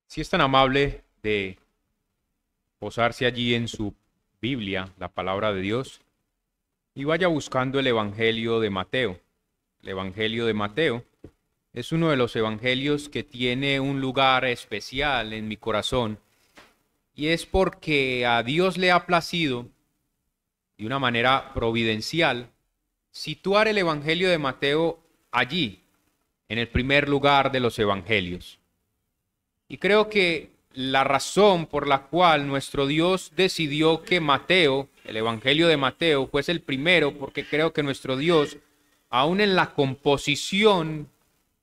Si es tan amable de posarse allí en su Biblia, la palabra de Dios, y vaya buscando el Evangelio de Mateo. El Evangelio de Mateo es uno de los evangelios que tiene un lugar especial en mi corazón, y es porque a Dios le ha placido, de una manera providencial, situar el Evangelio de Mateo allí, en el primer lugar de los evangelios. Y creo que la razón por la cual nuestro Dios decidió que Mateo, el Evangelio de Mateo, fuese el primero, porque creo que nuestro Dios, aún en la composición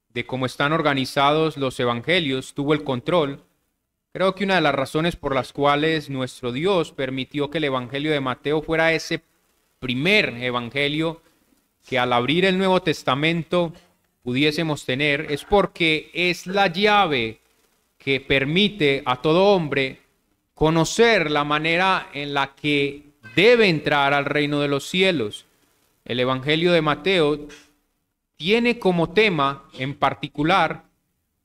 de cómo están organizados los evangelios, tuvo el control. Creo que una de las razones por las cuales nuestro Dios permitió que el Evangelio de Mateo fuera ese primer evangelio que al abrir el Nuevo Testamento pudiésemos tener, es porque es la llave que permite a todo hombre conocer la manera en la que debe entrar al reino de los cielos. El Evangelio de Mateo tiene como tema en particular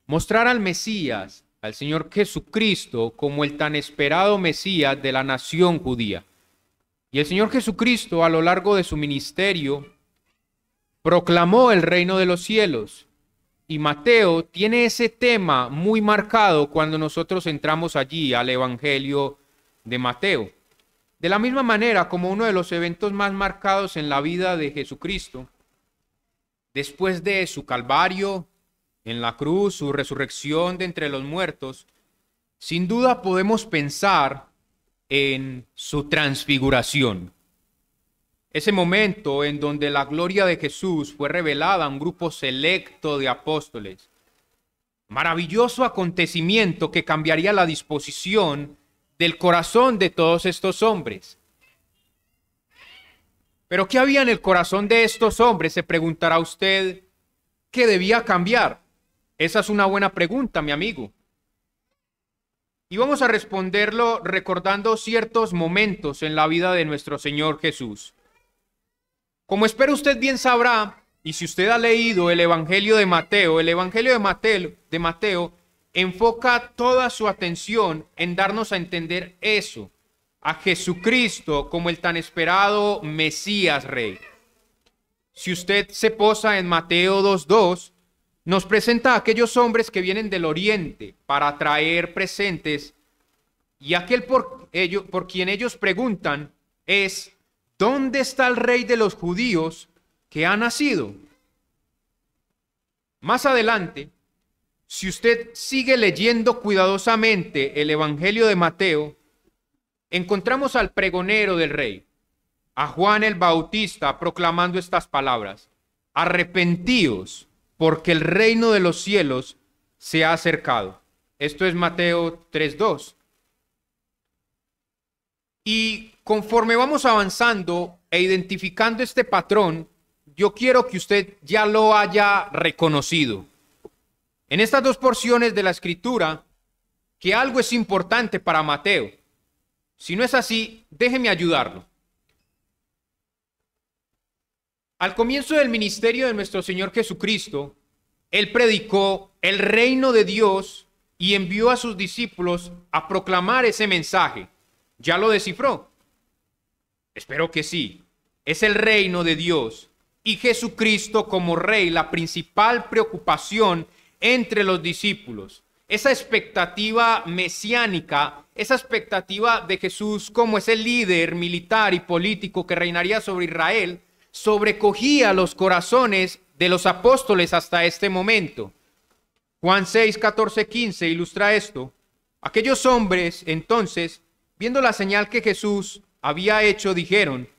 mostrar al Mesías, al Señor Jesucristo, como el tan esperado Mesías de la nación judía. Y el Señor Jesucristo, a lo largo de su ministerio, proclamó el reino de los cielos. Y Mateo tiene ese tema muy marcado cuando nosotros entramos allí al Evangelio de Mateo. De la misma manera como uno de los eventos más marcados en la vida de Jesucristo, después de su calvario en la cruz, su resurrección de entre los muertos, sin duda podemos pensar en su transfiguración. Ese momento en donde la gloria de Jesús fue revelada a un grupo selecto de apóstoles. Maravilloso acontecimiento que cambiaría la disposición del corazón de todos estos hombres. Pero ¿qué había en el corazón de estos hombres? Se preguntará usted, ¿qué debía cambiar? Esa es una buena pregunta, mi amigo. Y vamos a responderlo recordando ciertos momentos en la vida de nuestro Señor Jesús. Como espero usted bien sabrá, y si usted ha leído el Evangelio de Mateo, el Evangelio de Mateo enfoca toda su atención en darnos a entender eso, a Jesucristo como el tan esperado Mesías Rey. Si usted se posa en Mateo 2:2, nos presenta a aquellos hombres que vienen del oriente para traer presentes, y aquel por quien ellos preguntan es: ¿dónde está el rey de los judíos que ha nacido? Más adelante, si usted sigue leyendo cuidadosamente el Evangelio de Mateo, encontramos al pregonero del rey, a Juan el Bautista, proclamando estas palabras: arrepentíos, porque el reino de los cielos se ha acercado. Esto es Mateo 3:2. Y conforme vamos avanzando e identificando este patrón, yo quiero que usted ya lo haya reconocido. En estas dos porciones de la Escritura, que algo es importante para Mateo. Si no es así, déjeme ayudarlo. Al comienzo del ministerio de nuestro Señor Jesucristo, Él predicó el reino de Dios y envió a sus discípulos a proclamar ese mensaje. ¿Ya lo descifró? Espero que sí. Es el reino de Dios y Jesucristo como Rey, la principal preocupación entre los discípulos. Esa expectativa mesiánica, esa expectativa de Jesús como ese líder militar y político que reinaría sobre Israel, sobrecogía los corazones de los apóstoles hasta este momento. Juan 6, 14, 15 ilustra esto. Aquellos hombres, entonces, viendo la señal que Jesús había hecho, dijeron: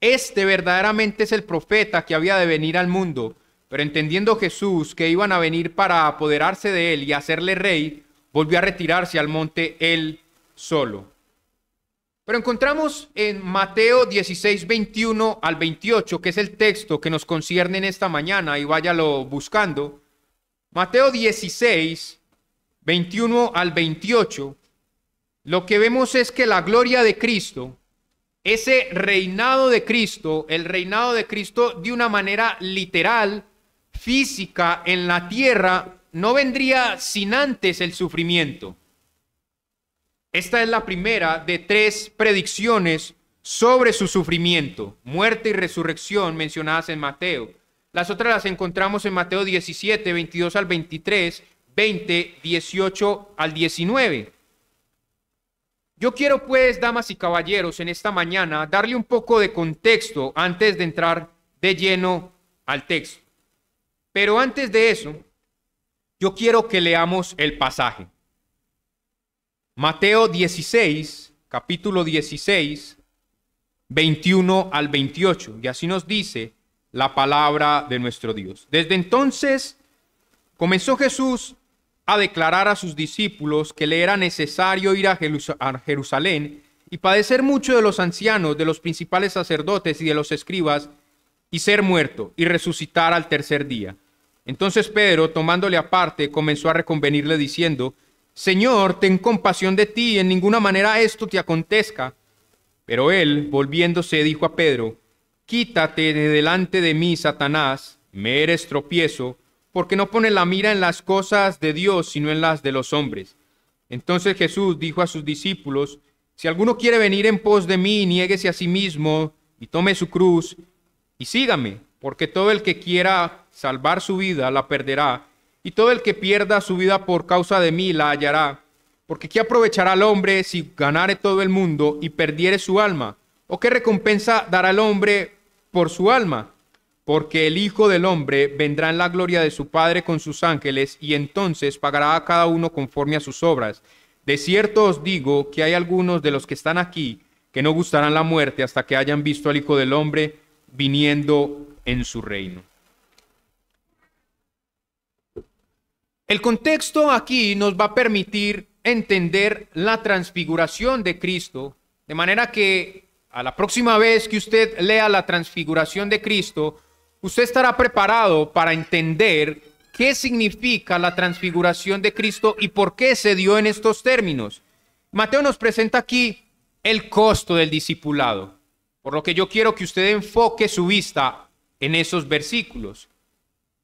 este verdaderamente es el profeta que había de venir al mundo. Pero entendiendo Jesús que iban a venir para apoderarse de él y hacerle rey, volvió a retirarse al monte él solo. Pero encontramos en Mateo 16, 21 al 28, que es el texto que nos concierne en esta mañana, y váyalo buscando. Mateo 16, 21 al 28, lo que vemos es que la gloria de Cristo, ese reinado de Cristo, el reinado de Cristo de una manera literal, física en la tierra, no vendría sin antes el sufrimiento. Esta es la primera de 3 predicciones sobre su sufrimiento, muerte y resurrección mencionadas en Mateo. Las otras las encontramos en Mateo 17, 22 al 23, 20, 18 al 19. Yo quiero pues, damas y caballeros, en esta mañana darle un poco de contexto antes de entrar de lleno al texto. Pero antes de eso, yo quiero que leamos el pasaje. Mateo 16, capítulo 16, 21 al 28. Y así nos dice la palabra de nuestro Dios. Desde entonces comenzó Jesús a declarar a sus discípulos que le era necesario ir a Jerusalén y padecer mucho de los ancianos, de los principales sacerdotes y de los escribas, y ser muerto y resucitar al tercer día. Entonces Pedro, tomándole aparte, comenzó a reconvenirle diciendo: Señor, ten compasión de ti, en ninguna manera esto te acontezca. Pero él, volviéndose, dijo a Pedro: Quítate de delante de mí, Satanás, me eres tropiezo, porque no pones la mira en las cosas de Dios, sino en las de los hombres. Entonces Jesús dijo a sus discípulos: Si alguno quiere venir en pos de mí, niéguese a sí mismo y tome su cruz y sígame, porque todo el que quiera salvar su vida la perderá, y todo el que pierda su vida por causa de mí la hallará. Porque ¿qué aprovechará el hombre si ganare todo el mundo y perdiere su alma? ¿O qué recompensa dará el hombre por su alma? Porque el Hijo del Hombre vendrá en la gloria de su Padre con sus ángeles, y entonces pagará a cada uno conforme a sus obras. De cierto os digo que hay algunos de los que están aquí que no gustarán la muerte hasta que hayan visto al Hijo del Hombre viniendo en su reino. El contexto aquí nos va a permitir entender la transfiguración de Cristo, de manera que a la próxima vez que usted lea la transfiguración de Cristo, usted estará preparado para entender qué significa la transfiguración de Cristo y por qué se dio en estos términos. Mateo nos presenta aquí el costo del discipulado, por lo que yo quiero que usted enfoque su vista en esos versículos.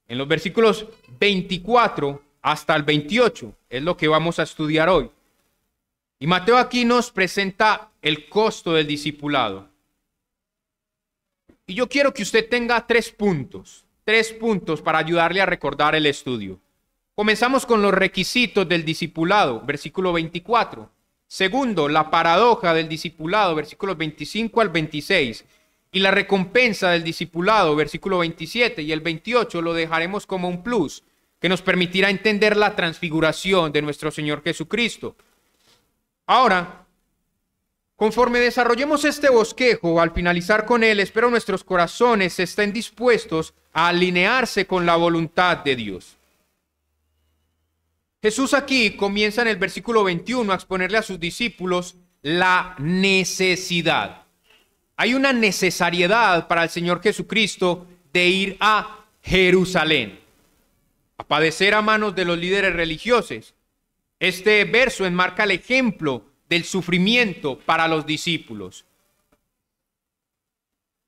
En los versículos 24 hasta el 28 es lo que vamos a estudiar hoy. Y Mateo aquí nos presenta el costo del discipulado. Y yo quiero que usted tenga 3 puntos para ayudarle a recordar el estudio. Comenzamos con los requisitos del discipulado, versículo 24. Segundo, la paradoja del discipulado, versículos 25 al 26. Y la recompensa del discipulado, versículo 27. Y el 28 lo dejaremos como un plus, que nos permitirá entender la transfiguración de nuestro Señor Jesucristo. Ahora, conforme desarrollemos este bosquejo, al finalizar con él, espero nuestros corazones estén dispuestos a alinearse con la voluntad de Dios. Jesús aquí comienza en el versículo 21 a exponerle a sus discípulos la necesidad. Hay una necesariedad para el Señor Jesucristo de ir a Jerusalén, a padecer a manos de los líderes religiosos. Este verso enmarca el ejemplo del sufrimiento para los discípulos.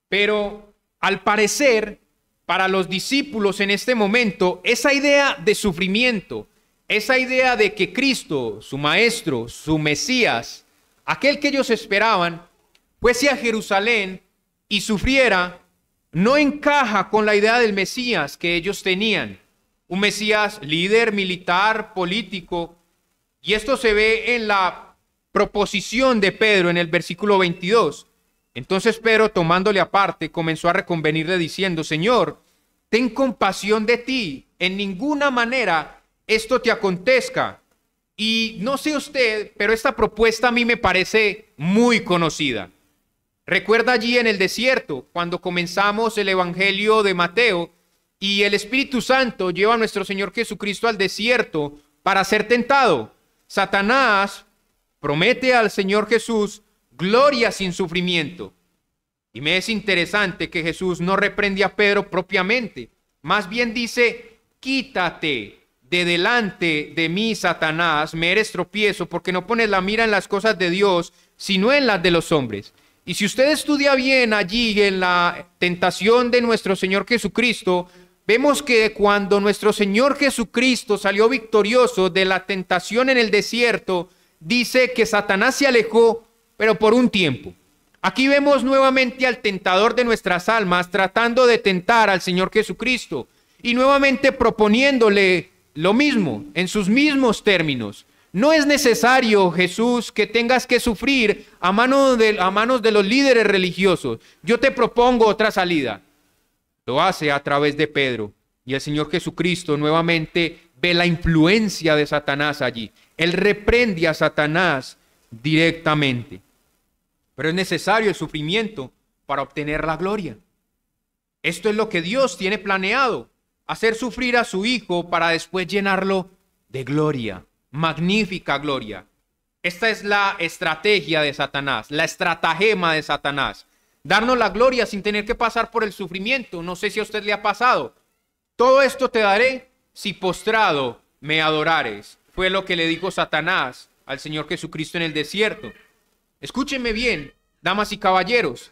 Pero al parecer, para los discípulos en este momento, esa idea de sufrimiento, esa idea de que Cristo, su Maestro, su Mesías, aquel que ellos esperaban, fuese a Jerusalén y sufriera, no encaja con la idea del Mesías que ellos tenían. Un Mesías líder, militar, político. Y esto se ve en la proposición de Pedro en el versículo 22. Entonces Pedro, tomándole aparte, comenzó a reconvenirle diciendo: Señor, ten compasión de ti, en ninguna manera esto te acontezca. Y no sé usted, pero esta propuesta a mí me parece muy conocida. Recuerda allí en el desierto, cuando comenzamos el Evangelio de Mateo, y el Espíritu Santo lleva a nuestro Señor Jesucristo al desierto para ser tentado. Satanás promete al Señor Jesús gloria sin sufrimiento. Y me es interesante que Jesús no reprende a Pedro propiamente. Más bien dice: quítate de delante de mí, Satanás, me eres tropiezo, porque no pones la mira en las cosas de Dios, sino en las de los hombres. Y si usted estudia bien allí en la tentación de nuestro Señor Jesucristo, vemos que cuando nuestro Señor Jesucristo salió victorioso de la tentación en el desierto, dice que Satanás se alejó, pero por un tiempo. Aquí vemos nuevamente al tentador de nuestras almas tratando de tentar al Señor Jesucristo y nuevamente proponiéndole lo mismo, en sus mismos términos. No es necesario, Jesús, que tengas que sufrir a manos de los líderes religiosos. Yo te propongo otra salida. Lo hace a través de Pedro. Y el Señor Jesucristo nuevamente ve la influencia de Satanás allí. Él reprende a Satanás directamente. Pero es necesario el sufrimiento para obtener la gloria. Esto es lo que Dios tiene planeado. Hacer sufrir a su Hijo para después llenarlo de gloria. Magnífica gloria. Esta es la estrategia de Satanás, la estratagema de Satanás. Darnos la gloria sin tener que pasar por el sufrimiento. No sé si a usted le ha pasado. Todo esto te daré si postrado me adorares. Fue lo que le dijo Satanás al Señor Jesucristo en el desierto. Escúchenme bien, damas y caballeros.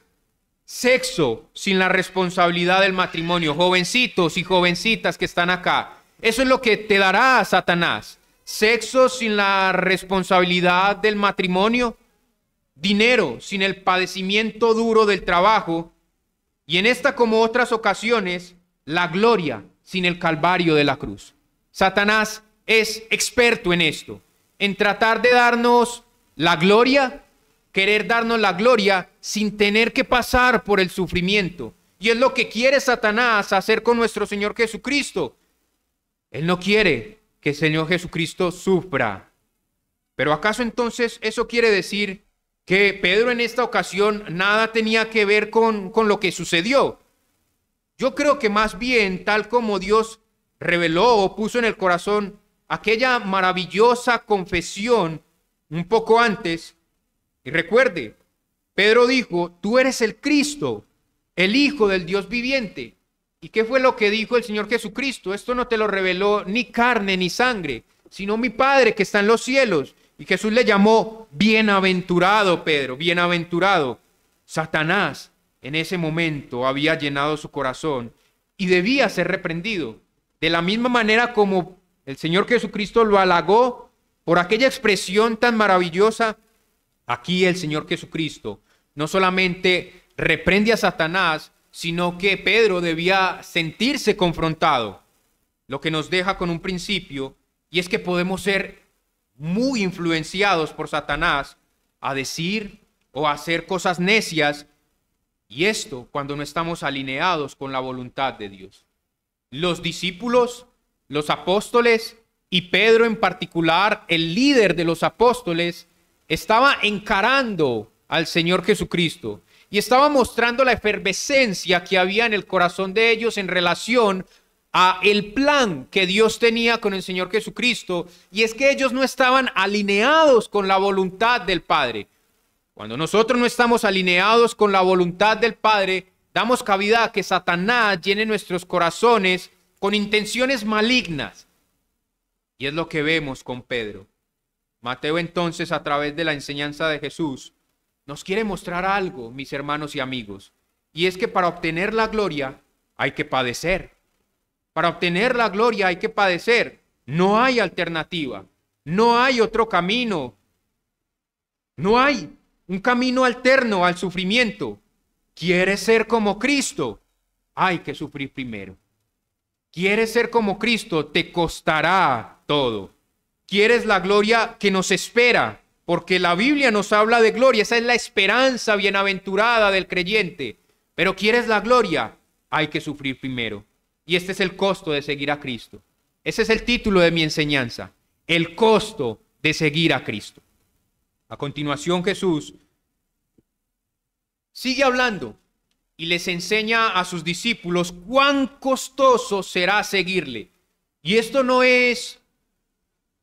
Sexo sin la responsabilidad del matrimonio. Jovencitos y jovencitas que están acá. Eso es lo que te dará Satanás. Sexo sin la responsabilidad del matrimonio. Dinero sin el padecimiento duro del trabajo. Y en esta como otras ocasiones, la gloria sin el calvario de la cruz. Satanás es experto en esto, en tratar de darnos la gloria, querer darnos la gloria sin tener que pasar por el sufrimiento. Y es lo que quiere Satanás hacer con nuestro Señor Jesucristo. Él no quiere que el Señor Jesucristo sufra. Pero ¿acaso entonces eso quiere decir que Pedro en esta ocasión nada tenía que ver con lo que sucedió? Yo creo que más bien, tal como Dios reveló o puso en el corazón aquella maravillosa confesión un poco antes, y recuerde, Pedro dijo, tú eres el Cristo, el Hijo del Dios viviente. ¿Y qué fue lo que dijo el Señor Jesucristo? Esto no te lo reveló ni carne ni sangre, sino mi Padre que está en los cielos. Y Jesús le llamó bienaventurado, Pedro, bienaventurado. Satanás en ese momento había llenado su corazón y debía ser reprendido. De la misma manera como el Señor Jesucristo lo halagó por aquella expresión tan maravillosa, aquí el Señor Jesucristo no solamente reprende a Satanás, sino que Pedro debía sentirse confrontado, lo que nos deja con un principio, y es que podemos ser muy influenciados por Satanás a decir o a hacer cosas necias, y esto cuando no estamos alineados con la voluntad de Dios. Los discípulos, los apóstoles y Pedro en particular, el líder de los apóstoles, estaba encarando al Señor Jesucristo y estaba mostrando la efervescencia que había en el corazón de ellos en relación a el plan que Dios tenía con el Señor Jesucristo, y es que ellos no estaban alineados con la voluntad del Padre. Cuando nosotros no estamos alineados con la voluntad del Padre, damos cabida a que Satanás llene nuestros corazones con intenciones malignas. Y es lo que vemos con Pedro. Mateo entonces, a través de la enseñanza de Jesús, nos quiere mostrar algo, mis hermanos y amigos. Y es que para obtener la gloria hay que padecer. Para obtener la gloria hay que padecer. No hay alternativa. No hay otro camino. No hay un camino alterno al sufrimiento. ¿Quieres ser como Cristo? Hay que sufrir primero. ¿Quieres ser como Cristo? Te costará todo. ¿Quieres la gloria que nos espera? Porque la Biblia nos habla de gloria. Esa es la esperanza bienaventurada del creyente. Pero ¿quieres la gloria? Hay que sufrir primero. Y este es el costo de seguir a Cristo. Ese es el título de mi enseñanza. El costo de seguir a Cristo. A continuación Jesús sigue hablando y les enseña a sus discípulos cuán costoso será seguirle. Y esto no es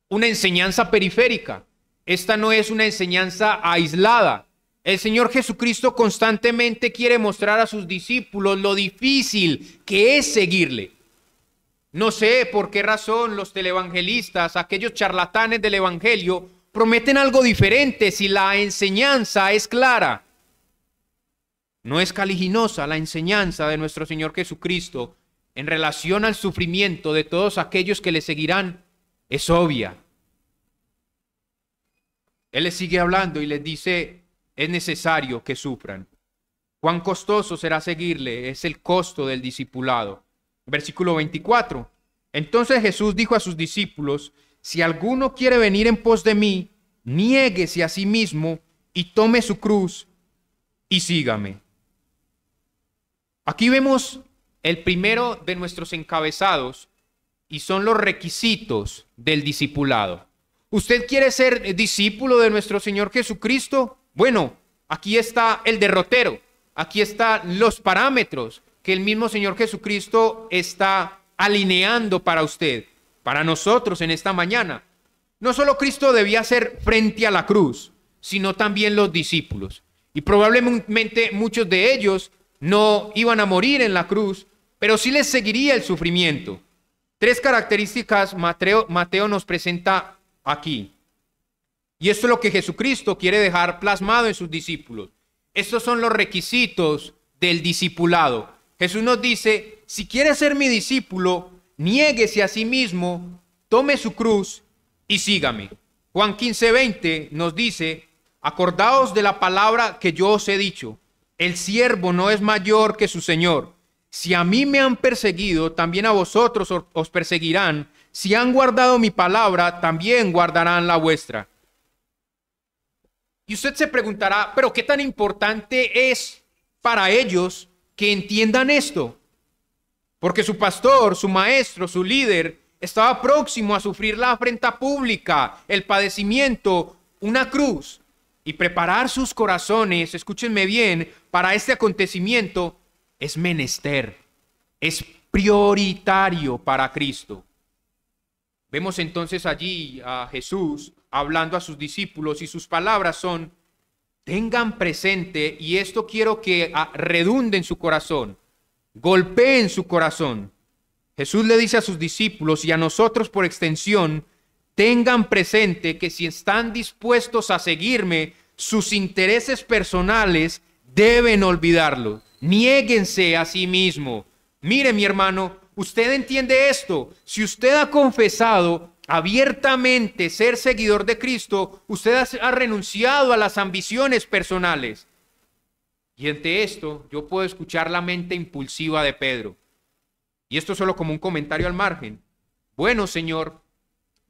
una enseñanza periférica. Esta no es una enseñanza aislada. El Señor Jesucristo constantemente quiere mostrar a sus discípulos lo difícil que es seguirle. No sé por qué razón los televangelistas, aquellos charlatanes del evangelio, prometen algo diferente si la enseñanza es clara. No es caliginosa la enseñanza de nuestro Señor Jesucristo en relación al sufrimiento de todos aquellos que le seguirán. Es obvia. Él les sigue hablando y les dice, es necesario que sufran. Cuán costoso será seguirle, es el costo del discipulado. Versículo 24. Entonces Jesús dijo a sus discípulos, si alguno quiere venir en pos de mí, niéguese a sí mismo y tome su cruz y sígame. Aquí vemos el primero de nuestros encabezados y son los requisitos del discipulado. ¿Usted quiere ser discípulo de nuestro Señor Jesucristo? Bueno, aquí está el derrotero, aquí están los parámetros que el mismo Señor Jesucristo está alineando para usted, para nosotros en esta mañana. No solo Cristo debía ser frente a la cruz, sino también los discípulos. Y probablemente muchos de ellos no iban a morir en la cruz, pero sí les seguiría el sufrimiento. Tres características Mateo nos presenta aquí. Y esto es lo que Jesucristo quiere dejar plasmado en sus discípulos. Estos son los requisitos del discipulado. Jesús nos dice, si quiere ser mi discípulo, niéguese a sí mismo, tome su cruz y sígame. Juan 15:20 nos dice, acordaos de la palabra que yo os he dicho, el siervo no es mayor que su Señor. Si a mí me han perseguido, también a vosotros os perseguirán. Si han guardado mi palabra, también guardarán la vuestra. Y usted se preguntará, ¿pero qué tan importante es para ellos que entiendan esto? Porque su pastor, su maestro, su líder, estaba próximo a sufrir la afrenta pública, el padecimiento, una cruz. Y preparar sus corazones, escúchenme bien, para este acontecimiento es menester, es prioritario para Cristo. Vemos entonces allí a Jesús hablando a sus discípulos y sus palabras son, tengan presente, y esto quiero que redunde en su corazón, golpee en su corazón. Jesús le dice a sus discípulos y a nosotros por extensión, tengan presente que si están dispuestos a seguirme, sus intereses personales deben olvidarlos. Niéguense a sí mismo. Mire, mi hermano, usted entiende esto. Si usted ha confesado abiertamente ser seguidor de Cristo, usted ha renunciado a las ambiciones personales. Y ante esto, yo puedo escuchar la mente impulsiva de Pedro. Y esto solo como un comentario al margen. Bueno, Señor,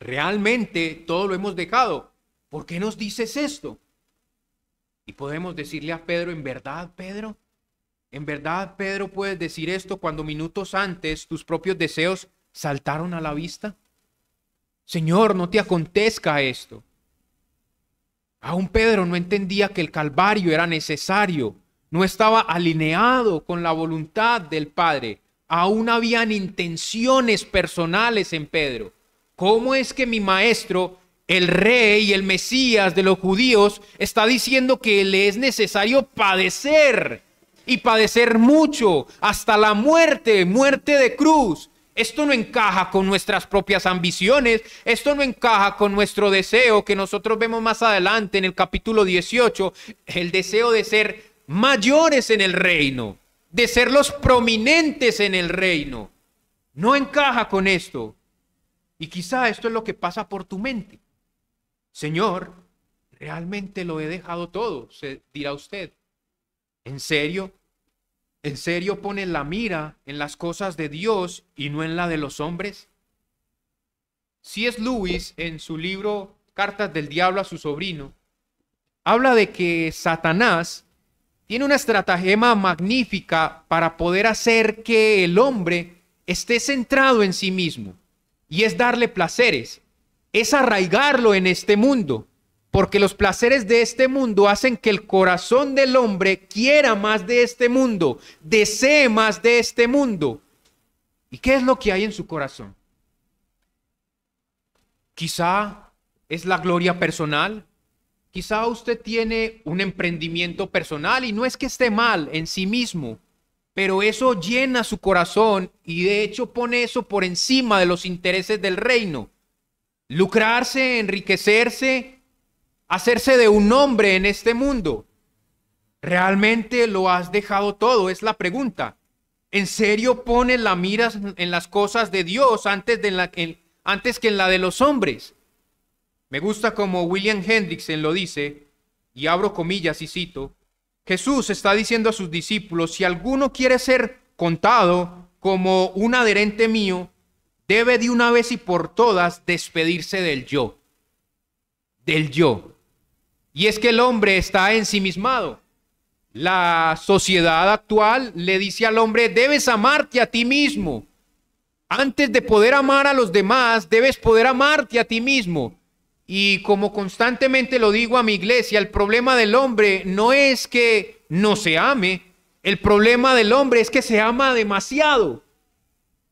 realmente todo lo hemos dejado. ¿Por qué nos dices esto? Y podemos decirle a Pedro, ¿en verdad, Pedro? ¿En verdad, Pedro, puedes decir esto cuando minutos antes tus propios deseos saltaron a la vista? Señor, no te acontezca esto. Aún Pedro no entendía que el Calvario era necesario. No estaba alineado con la voluntad del Padre. Aún habían intenciones personales en Pedro. ¿Cómo es que mi maestro, el rey, el Mesías de los judíos, está diciendo que le es necesario padecer? Y padecer mucho, hasta la muerte, muerte de cruz. Esto no encaja con nuestras propias ambiciones, esto no encaja con nuestro deseo que nosotros vemos más adelante en el capítulo 18, el deseo de ser mayores en el reino, de ser los prominentes en el reino. No encaja con esto. Y quizá esto es lo que pasa por tu mente. Señor, realmente lo he dejado todo, se dirá usted. ¿En serio? ¿En serio pones la mira en las cosas de Dios y no en la de los hombres? C.S. Lewis, en su libro Cartas del Diablo a su sobrino, habla de que Satanás tiene una estratagema magnífica para poder hacer que el hombre esté centrado en sí mismo, y es darle placeres, es arraigarlo en este mundo. Porque los placeres de este mundo hacen que el corazón del hombre quiera más de este mundo, desee más de este mundo. ¿Y qué es lo que hay en su corazón? Quizá es la gloria personal. Quizá usted tiene un emprendimiento personal y no es que esté mal en sí mismo, pero eso llena su corazón y de hecho pone eso por encima de los intereses del reino. Lucrarse, enriquecerse, hacerse de un hombre en este mundo. ¿Realmente lo has dejado todo? Es la pregunta. ¿En serio pones la mira en las cosas de Dios antes que en la de los hombres? Me gusta como William Hendrickson lo dice, y abro comillas y cito: Jesús está diciendo a sus discípulos, si alguno quiere ser contado como un adherente mío, debe de una vez y por todas despedirse del yo. Del yo. Y es que el hombre está ensimismado. La sociedad actual le dice al hombre, debes amarte a ti mismo. Antes de poder amar a los demás, debes poder amarte a ti mismo. Y como constantemente lo digo a mi iglesia, el problema del hombre no es que no se ame, el problema del hombre es que se ama demasiado.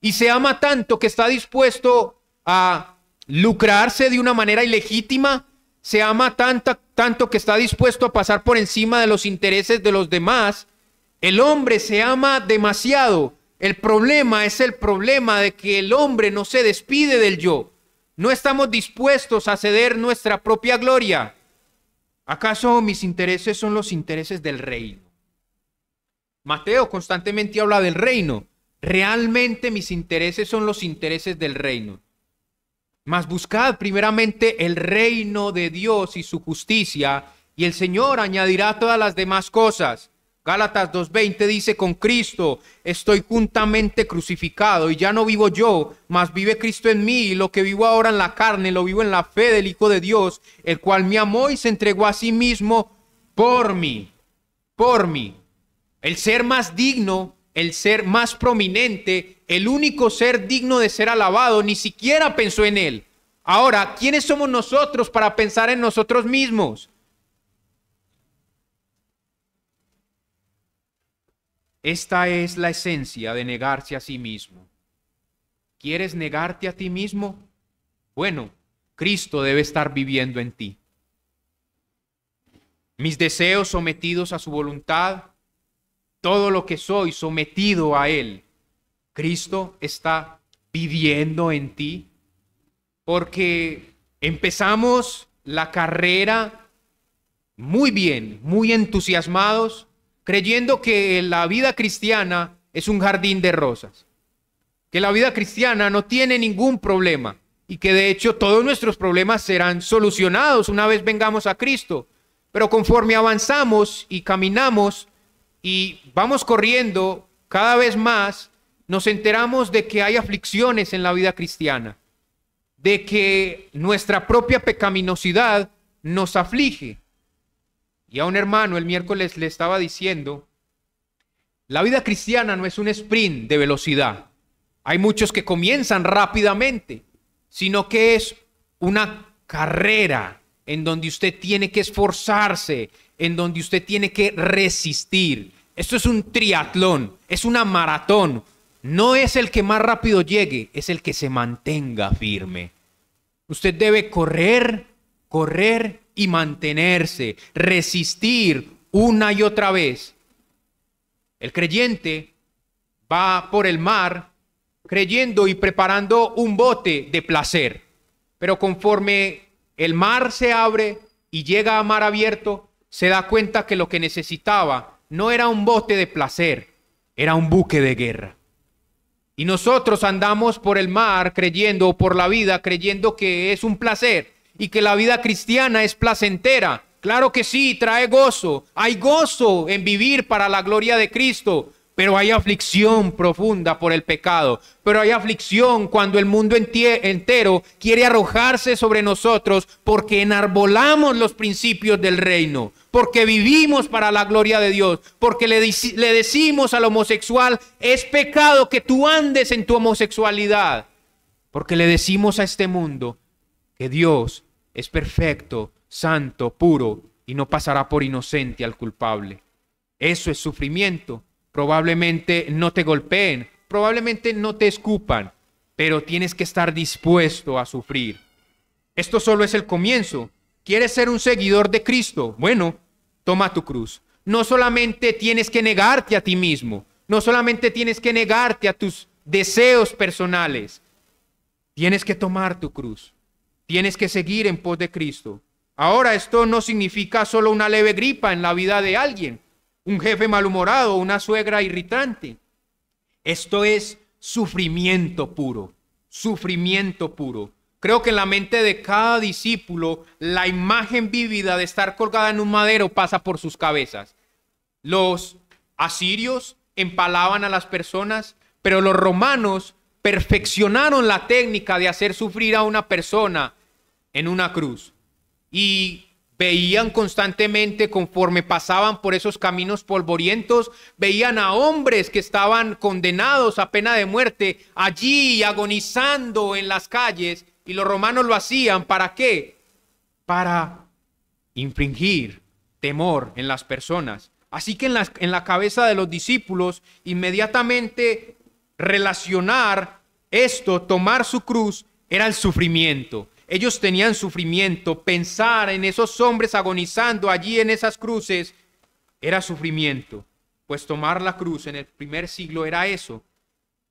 Y se ama tanto que está dispuesto a lucrarse de una manera ilegítima, se ama tanto que está dispuesto a pasar por encima de los intereses de los demás. El hombre se ama demasiado. El problema es el problema de que el hombre no se despide del yo. No estamos dispuestos a ceder nuestra propia gloria. ¿Acaso mis intereses son los intereses del reino? Mateo constantemente habla del reino. Realmente mis intereses son los intereses del reino. Mas buscad primeramente el reino de Dios y su justicia, y el Señor añadirá todas las demás cosas. Gálatas 2:20 dice, con Cristo estoy juntamente crucificado, y ya no vivo yo, mas vive Cristo en mí, y lo que vivo ahora en la carne, lo vivo en la fe del Hijo de Dios, el cual me amó y se entregó a sí mismo por mí. Por mí. El ser más digno, el ser más prominente, el único ser digno de ser alabado, ni siquiera pensó en él. Ahora, ¿quiénes somos nosotros para pensar en nosotros mismos? Esta es la esencia de negarse a sí mismo. ¿Quieres negarte a ti mismo? Bueno, Cristo debe estar viviendo en ti. Mis deseos sometidos a su voluntad, todo lo que soy sometido a Él. Cristo está viviendo en ti. Porque empezamos la carrera muy bien, muy entusiasmados, creyendo que la vida cristiana es un jardín de rosas, que la vida cristiana no tiene ningún problema y que de hecho todos nuestros problemas serán solucionados una vez vengamos a Cristo. Pero conforme avanzamos y caminamos y vamos corriendo cada vez más, nos enteramos de que hay aflicciones en la vida cristiana, de que nuestra propia pecaminosidad nos aflige. Y a un hermano el miércoles le estaba diciendo, la vida cristiana no es un sprint de velocidad. Hay muchos que comienzan rápidamente, sino que es una carrera en donde usted tiene que esforzarse, en donde usted tiene que resistir. Esto es un triatlón, es una maratón. No es el que más rápido llegue, es el que se mantenga firme. Usted debe correr y mantenerse, resistir una y otra vez. El creyente va por el mar creyendo y preparando un bote de placer, pero conforme el mar se abre y llega a mar abierto, se da cuenta que lo que necesitaba no era un bote de placer, era un buque de guerra. Y nosotros andamos por el mar creyendo, o por la vida creyendo que es un placer y que la vida cristiana es placentera. Claro que sí, trae gozo. Hay gozo en vivir para la gloria de Cristo, pero hay aflicción profunda por el pecado. Pero hay aflicción cuando el mundo entero quiere arrojarse sobre nosotros porque enarbolamos los principios del reino, porque vivimos para la gloria de Dios, porque le decimos al homosexual, es pecado que tú andes en tu homosexualidad, porque le decimos a este mundo que Dios es perfecto, santo, puro y no pasará por inocente al culpable. Eso es sufrimiento. Probablemente no te golpeen, probablemente no te escupan, pero tienes que estar dispuesto a sufrir. Esto solo es el comienzo. ¿Quieres ser un seguidor de Cristo? Bueno, toma tu cruz. No solamente tienes que negarte a ti mismo, no solamente tienes que negarte a tus deseos personales. Tienes que tomar tu cruz. Tienes que seguir en pos de Cristo. Ahora, esto no significa solo una leve gripa en la vida de alguien, un jefe malhumorado, una suegra irritante. Esto es sufrimiento puro, sufrimiento puro. Creo que en la mente de cada discípulo la imagen vívida de estar colgada en un madero pasa por sus cabezas. Los asirios empalaban a las personas, pero los romanos perfeccionaron la técnica de hacer sufrir a una persona en una cruz. Y veían constantemente, conforme pasaban por esos caminos polvorientos, veían a hombres que estaban condenados a pena de muerte allí agonizando en las calles, y los romanos lo hacían ¿para qué? Para infringir temor en las personas. Así que en la cabeza de los discípulos, inmediatamente relacionar esto, tomar su cruz, era el sufrimiento. Ellos tenían sufrimiento. Pensar en esos hombres agonizando allí en esas cruces era sufrimiento. Pues tomar la cruz en el primer siglo era eso.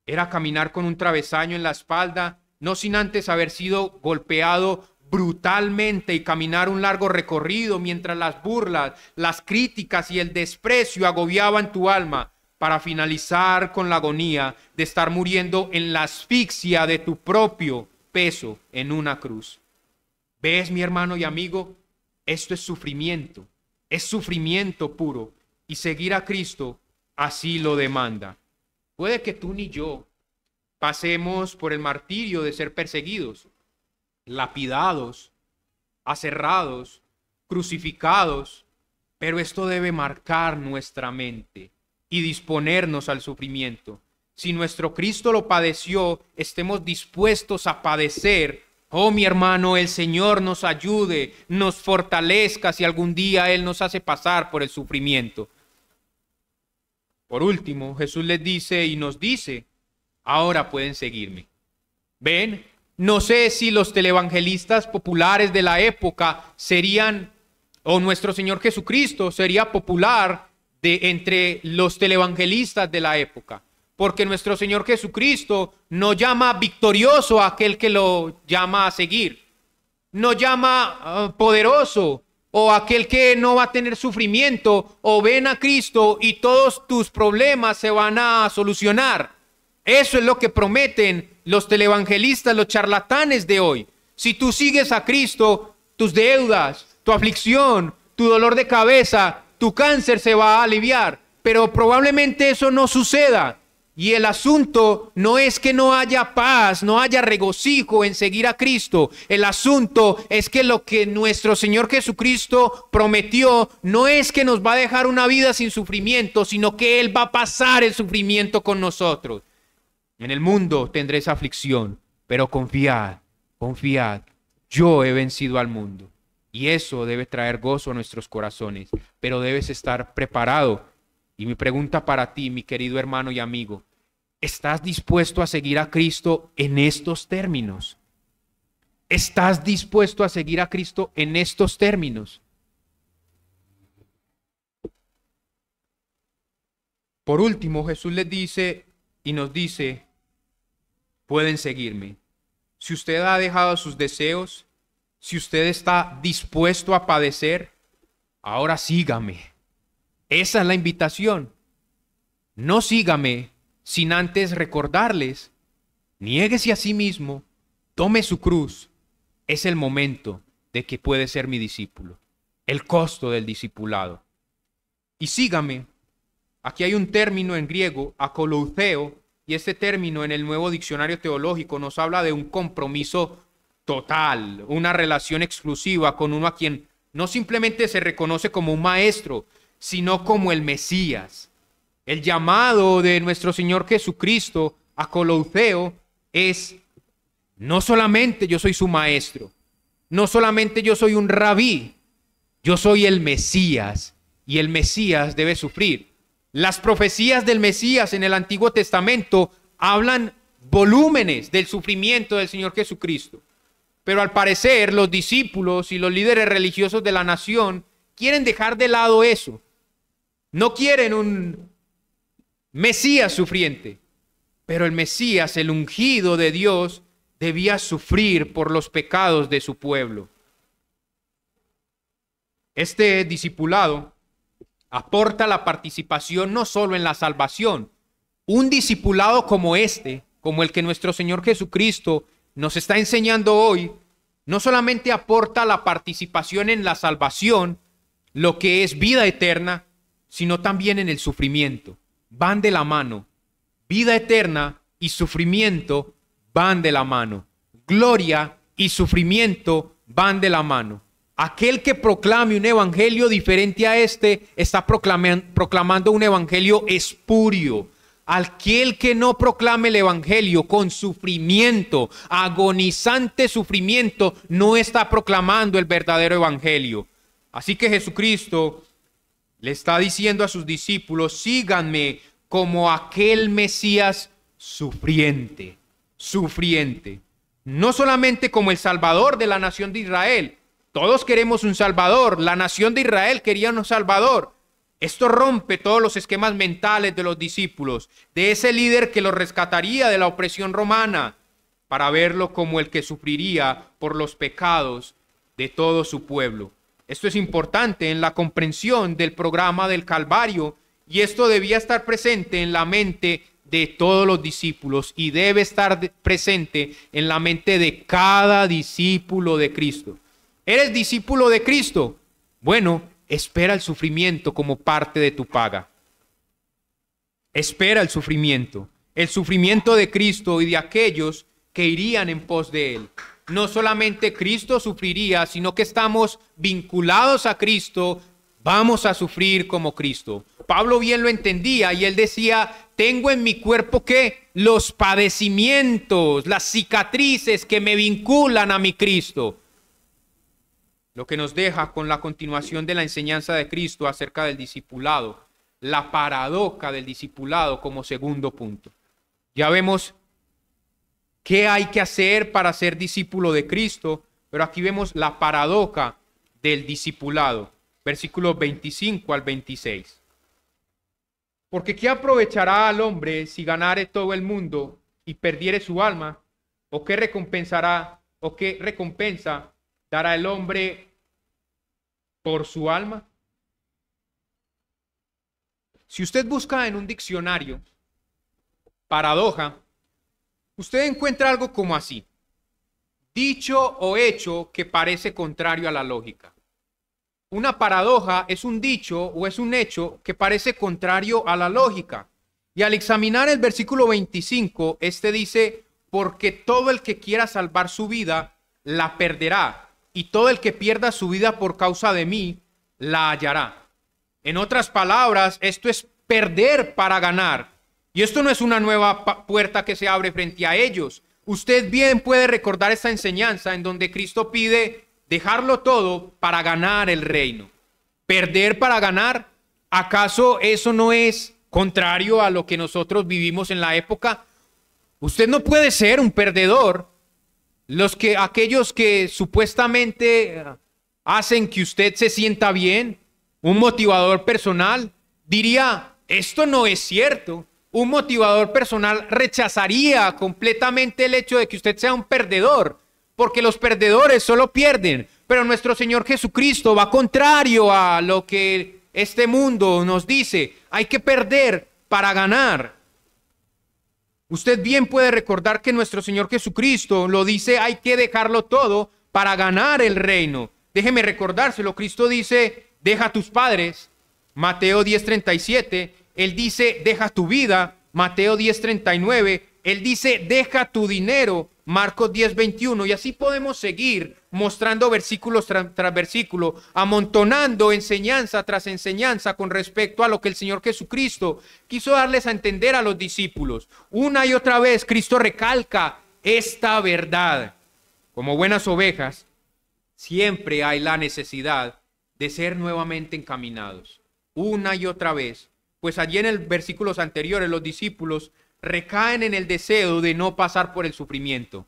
Era caminar con un travesaño en la espalda, no sin antes haber sido golpeado brutalmente y caminar un largo recorrido mientras las burlas, las críticas y el desprecio agobiaban tu alma, para finalizar con la agonía de estar muriendo en la asfixia de tu propio peso en una cruz. ¿Ves, mi hermano y amigo? Esto es sufrimiento puro, y seguir a Cristo así lo demanda. Puede que tú ni yo pasemos por el martirio de ser perseguidos, lapidados, aserrados, crucificados, pero esto debe marcar nuestra mente y disponernos al sufrimiento. Si nuestro Cristo lo padeció, estemos dispuestos a padecer. Oh, mi hermano, el Señor nos ayude, nos fortalezca si algún día Él nos hace pasar por el sufrimiento. Por último, Jesús les dice y nos dice, ahora pueden seguirme. ¿Ven? No sé si los televangelistas populares de la época serían, o nuestro Señor Jesucristo sería popular entre los televangelistas de la época. Porque nuestro Señor Jesucristo no llama victorioso a aquel que lo llama a seguir. No llama poderoso o aquel que no va a tener sufrimiento, o ven a Cristo y todos tus problemas se van a solucionar. Eso es lo que prometen los televangelistas, los charlatanes de hoy. Si tú sigues a Cristo, tus deudas, tu aflicción, tu dolor de cabeza, tu cáncer se va a aliviar. Pero probablemente eso no suceda. Y el asunto no es que no haya paz, no haya regocijo en seguir a Cristo. El asunto es que lo que nuestro Señor Jesucristo prometió no es que nos va a dejar una vida sin sufrimiento, sino que Él va a pasar el sufrimiento con nosotros. En el mundo tendréis aflicción, pero confiad, confiad, yo he vencido al mundo. Y eso debe traer gozo a nuestros corazones, pero debes estar preparado. Y mi pregunta para ti, mi querido hermano y amigo, ¿estás dispuesto a seguir a Cristo en estos términos? ¿Estás dispuesto a seguir a Cristo en estos términos? Por último, Jesús les dice y nos dice, pueden seguirme. Si usted ha dejado sus deseos, si usted está dispuesto a padecer, ahora sígame. Esa es la invitación. No sígame sin antes recordarles, niéguese a sí mismo, tome su cruz. Es el momento de que puede ser mi discípulo. El costo del discipulado. Y sígame. Aquí hay un término en griego, akolouzeo, y este término en el Nuevo Diccionario Teológico nos habla de un compromiso total, una relación exclusiva con uno a quien no simplemente se reconoce como un maestro, sino como el Mesías. El llamado de nuestro Señor Jesucristo a akolouzeo es, no solamente yo soy su maestro, no solamente yo soy un rabí, yo soy el Mesías, y el Mesías debe sufrir. Las profecías del Mesías en el Antiguo Testamento hablan volúmenes del sufrimiento del Señor Jesucristo. Pero al parecer los discípulos y los líderes religiosos de la nación quieren dejar de lado eso. No quieren un Mesías sufriente, pero el Mesías, el ungido de Dios, debía sufrir por los pecados de su pueblo. Este discipulado aporta la participación no solo en la salvación. Un discipulado como este, como el que nuestro Señor Jesucristo nos está enseñando hoy, no solamente aporta la participación en la salvación, lo que es vida eterna, sino también en el sufrimiento. Van de la mano. Vida eterna y sufrimiento van de la mano. Gloria y sufrimiento van de la mano. Aquel que proclame un evangelio diferente a este está proclamando un evangelio espurio. Aquel que no proclame el evangelio con sufrimiento, agonizante sufrimiento, no está proclamando el verdadero evangelio. Así que Jesucristo le está diciendo a sus discípulos: síganme como aquel Mesías sufriente, sufriente. No solamente como el Salvador de la nación de Israel. Todos queremos un Salvador. La nación de Israel quería un Salvador. Esto rompe todos los esquemas mentales de los discípulos, de ese líder que los rescataría de la opresión romana, para verlo como el que sufriría por los pecados de todo su pueblo. Esto es importante en la comprensión del programa del Calvario, y esto debía estar presente en la mente de todos los discípulos y debe estar presente en la mente de cada discípulo de Cristo. ¿Eres discípulo de Cristo? Bueno, espera el sufrimiento como parte de tu paga. Espera el sufrimiento de Cristo y de aquellos que irían en pos de Él. No solamente Cristo sufriría, sino que estamos vinculados a Cristo, vamos a sufrir como Cristo. Pablo bien lo entendía y él decía: tengo en mi cuerpo ¿qué? Los padecimientos, las cicatrices que me vinculan a mi Cristo. Lo que nos deja con la continuación de la enseñanza de Cristo acerca del discipulado, la paradoja del discipulado como segundo punto. Ya vemos qué hay que hacer para ser discípulo de Cristo, pero aquí vemos la paradoja del discipulado, versículos 25 al 26. Porque ¿qué aprovechará al hombre si ganare todo el mundo y perdiere su alma? ¿O qué recompensará o qué recompensa dará el hombre por su alma? Si usted busca en un diccionario paradoja, usted encuentra algo como así: dicho o hecho que parece contrario a la lógica. Una paradoja es un dicho o es un hecho que parece contrario a la lógica. Y al examinar el versículo 25, este dice: porque todo el que quiera salvar su vida, la perderá. Y todo el que pierda su vida por causa de mí, la hallará. En otras palabras, esto es perder para ganar. Y esto no es una nueva puerta que se abre frente a ellos. Usted bien puede recordar esta enseñanza en donde Cristo pide dejarlo todo para ganar el reino. Perder para ganar, ¿acaso eso no es contrario a lo que nosotros vivimos en la época? Usted no puede ser un perdedor. Aquellos que supuestamente hacen que usted se sienta bien, un motivador personal, diría: esto no es cierto. Un motivador personal rechazaría completamente el hecho de que usted sea un perdedor, porque los perdedores solo pierden. Pero nuestro Señor Jesucristo va contrario a lo que este mundo nos dice. Hay que perder para ganar. Usted bien puede recordar que nuestro Señor Jesucristo lo dice: hay que dejarlo todo para ganar el reino. Déjeme recordárselo. Cristo dice: deja a tus padres, Mateo 10:37. Él dice: deja tu vida, Mateo 10:39. Él dice: deja tu dinero, Marcos 10:21. Y así podemos seguir mostrando versículos tras versículo, amontonando enseñanza tras enseñanza con respecto a lo que el Señor Jesucristo quiso darles a entender a los discípulos. Una y otra vez Cristo recalca esta verdad. Como buenas ovejas, siempre hay la necesidad de ser nuevamente encaminados. Una y otra vez. Pues allí en el versículos anteriores los discípulos recaen en el deseo de no pasar por el sufrimiento,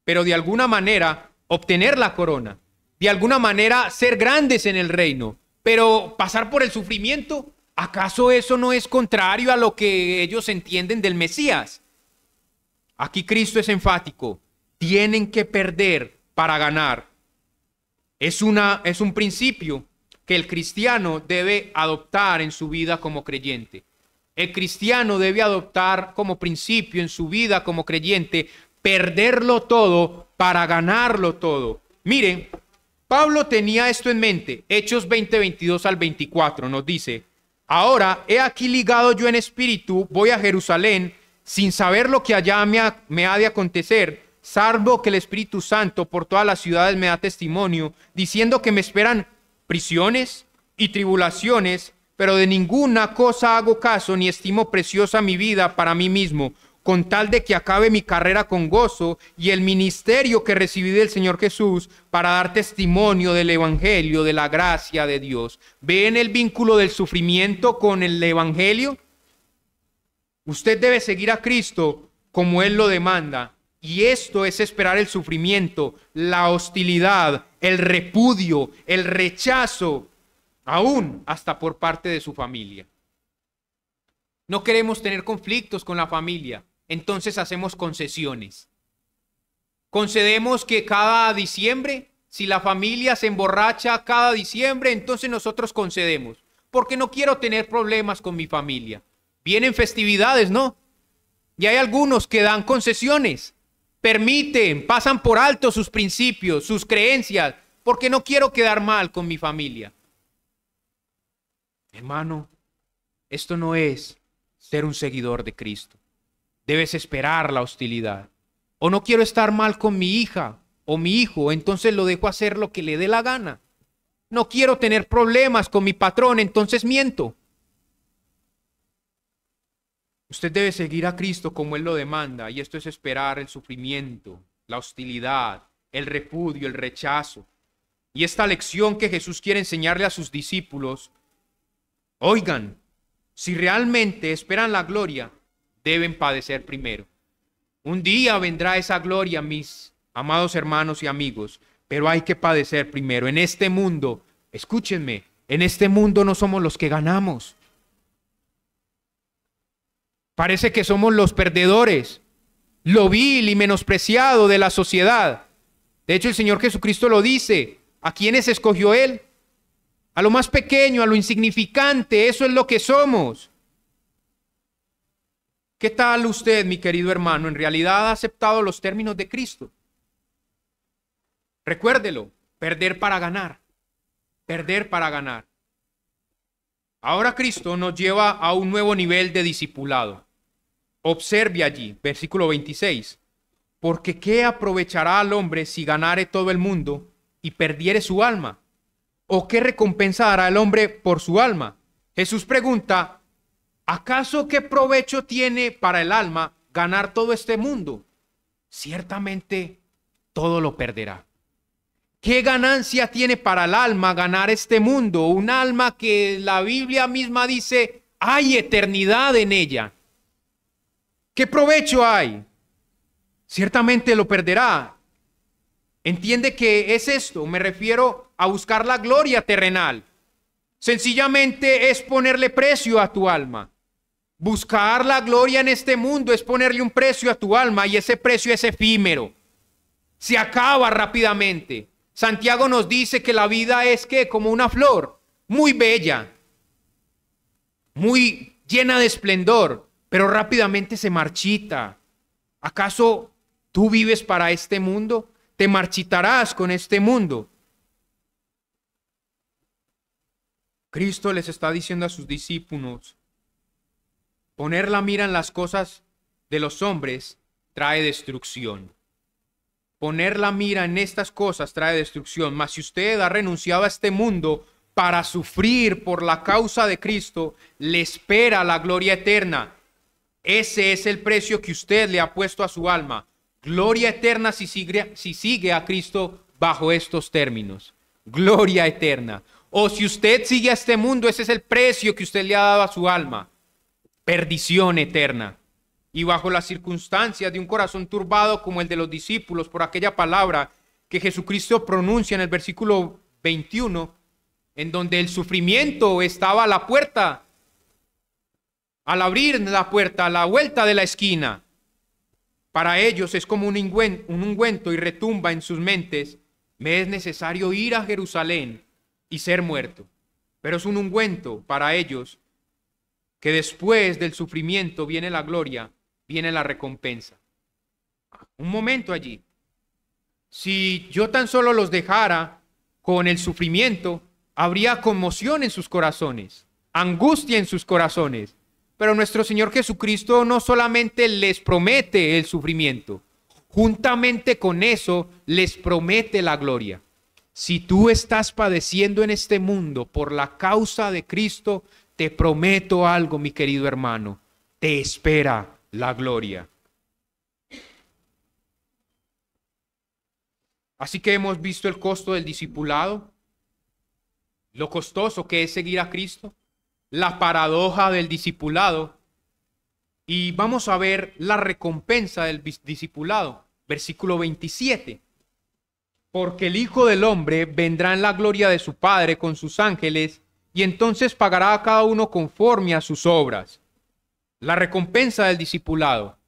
pero de alguna manera obtener la corona, de alguna manera ser grandes en el reino, pero pasar por el sufrimiento. ¿Acaso eso no es contrario a lo que ellos entienden del Mesías? Aquí Cristo es enfático: tienen que perder para ganar. Es un principio que el cristiano debe adoptar en su vida como creyente. El cristiano debe adoptar como principio en su vida como creyente perderlo todo para ganarlo todo. Miren, Pablo tenía esto en mente. Hechos 20, 22 al 24 nos dice: ahora he aquí ligado yo en espíritu, voy a Jerusalén, sin saber lo que allá me ha de acontecer, salvo que el Espíritu Santo por todas las ciudades me da testimonio, diciendo que me esperan prisiones y tribulaciones, pero de ninguna cosa hago caso, ni estimo preciosa mi vida para mí mismo, con tal de que acabe mi carrera con gozo y el ministerio que recibí del Señor Jesús para dar testimonio del Evangelio, de la gracia de Dios. ¿Ven el vínculo del sufrimiento con el Evangelio? Usted debe seguir a Cristo como Él lo demanda, y esto es esperar el sufrimiento, la hostilidad, el repudio, el rechazo, aún hasta por parte de su familia. No queremos tener conflictos con la familia, entonces hacemos concesiones. Concedemos que cada diciembre, si la familia se emborracha cada diciembre, entonces nosotros concedemos, porque no quiero tener problemas con mi familia. Vienen festividades, ¿no? Y hay algunos que dan concesiones, permiten, pasan por alto sus principios, sus creencias, porque no quiero quedar mal con mi familia. Hermano, esto no es ser un seguidor de Cristo. Debes esperar la hostilidad. O no quiero estar mal con mi hija o mi hijo, entonces lo dejo hacer lo que le dé la gana. No quiero tener problemas con mi patrón, entonces miento. Usted debe seguir a Cristo como Él lo demanda, y esto es esperar el sufrimiento, la hostilidad, el repudio, el rechazo. Y esta lección que Jesús quiere enseñarle a sus discípulos: oigan, si realmente esperan la gloria, deben padecer primero. Un día vendrá esa gloria, mis amados hermanos y amigos, pero hay que padecer primero. En este mundo, escúchenme, en este mundo no somos los que ganamos. Parece que somos los perdedores, lo vil y menospreciado de la sociedad. De hecho, el Señor Jesucristo lo dice. ¿A quiénes escogió Él? A lo más pequeño, a lo insignificante. Eso es lo que somos. ¿Qué tal usted, mi querido hermano? ¿En realidad ha aceptado los términos de Cristo? Recuérdelo, perder para ganar. Perder para ganar. Ahora Cristo nos lleva a un nuevo nivel de discipulado. Observe allí, versículo 26. Porque ¿qué aprovechará al hombre si ganare todo el mundo y perdiere su alma? ¿O qué recompensa dará el hombre por su alma? Jesús pregunta: ¿acaso qué provecho tiene para el alma ganar todo este mundo? Ciertamente todo lo perderá. ¿Qué ganancia tiene para el alma ganar este mundo? Un alma que la Biblia misma dice hay eternidad en ella. ¿Qué provecho hay? Ciertamente lo perderá. ¿Entiende qué es esto? Me refiero a buscar la gloria terrenal. Sencillamente es ponerle precio a tu alma. Buscar la gloria en este mundo es ponerle un precio a tu alma, y ese precio es efímero. Se acaba rápidamente. Santiago nos dice que la vida es ¿qué? Como una flor, muy bella, muy llena de esplendor, pero rápidamente se marchita. ¿Acaso tú vives para este mundo? ¿Te marchitarás con este mundo? Cristo les está diciendo a sus discípulos: poner la mira en las cosas de los hombres trae destrucción. Poner la mira en estas cosas trae destrucción. Mas si usted ha renunciado a este mundo para sufrir por la causa de Cristo, le espera la gloria eterna. Ese es el precio que usted le ha puesto a su alma. Gloria eterna si sigue a Cristo bajo estos términos. Gloria eterna. O si usted sigue a este mundo, ese es el precio que usted le ha dado a su alma. Perdición eterna. Y bajo las circunstancias de un corazón turbado como el de los discípulos por aquella palabra que Jesucristo pronuncia en el versículo 21, en donde el sufrimiento estaba a la puerta, al abrir la puerta, a la vuelta de la esquina. Para ellos es como un ungüento y retumba en sus mentes: me es necesario ir a Jerusalén y ser muerto. Pero es un ungüento para ellos, que después del sufrimiento viene la gloria, viene la recompensa. un momento allí. Si yo tan solo los dejara con el sufrimiento, habría conmoción en sus corazones, angustia en sus corazones. Pero nuestro Señor Jesucristo no solamente les promete el sufrimiento, juntamente con eso les promete la gloria. Si tú estás padeciendo en este mundo por la causa de Cristo, te prometo algo, mi querido hermano, te espera la gloria. Así que hemos visto el costo del discipulado, lo costoso que es seguir a Cristo, la paradoja del discipulado, y vamos a ver la recompensa del discipulado. Versículo 27. Porque el Hijo del Hombre vendrá en la gloria de su Padre con sus ángeles, y entonces pagará a cada uno conforme a sus obras. La recompensa del discipulado.